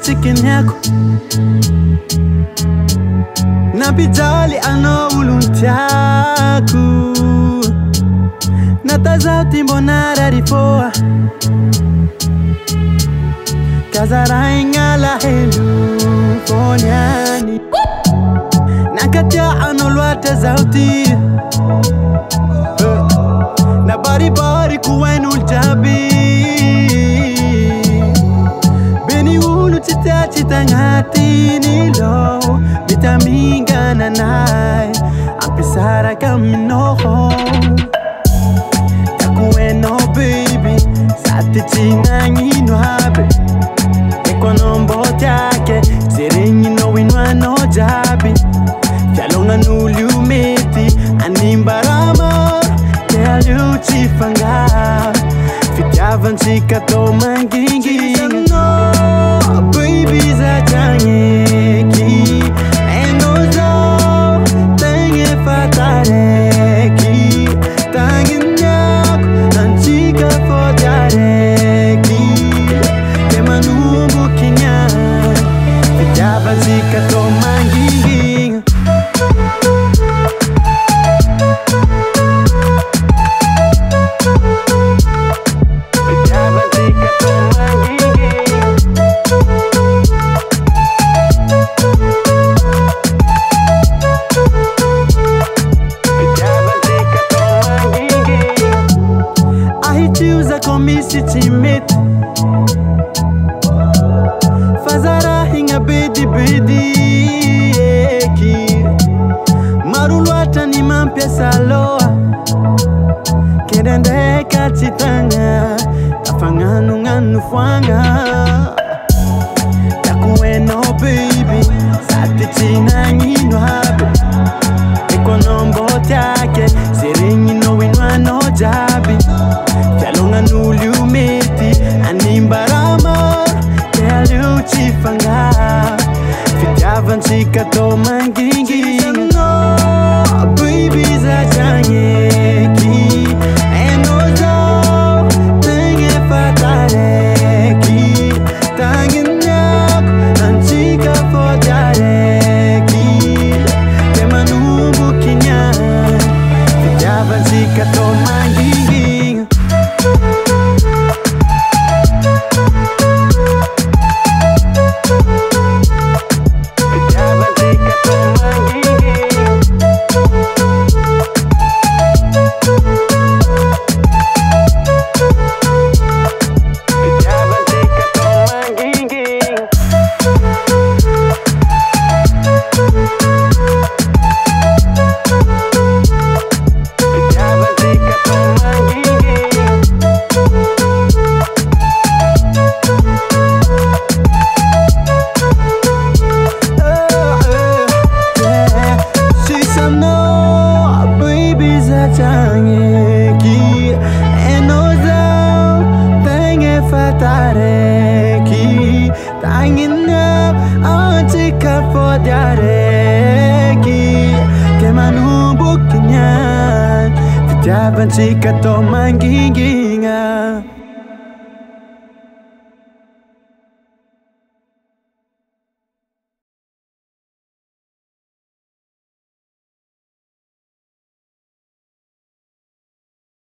Chicken yak Napijali ano uluntiaku Natazauti mbonara ripoa Kazarainga la helu Fonyani Nakatia ano luate zauti Na bari kuwenu uljabi Chita ngati nilo Vitaminga nanay Ampisara kaminoho Takueno baby Sati chinangino habe Ekonombo take Siringino winwano jabi Fialonga nulu meti Animbarama Kelu chifanga Fitiavan chikato mangingi Baby zachangeki Enozo Tenge fatareki Tanginyak Nanchika fodareki Kemanumbu kinyan Fijaba zika tomanging Komisi chimit Fazara hinga bedi eki Marulwata ni mampia saloa Kedende kachitanga Tafanganu nganu fuanga Takueno baby Sati china ngino habe Ekonombo take Siringino winwano jabi Nulu meti Animbarama Kelu chifanga Fitiavan chikato mangingi Baby zachangeki Enozo Tenge fatareki Tanginyak Nanchika fodareki Kemanumbu kinyan Fitiavan chikato mangingi Changeki Enozo Tenge fatareki Tangina Antika fodareki Kemanumbu kinyan Fitiavan chikato mangingi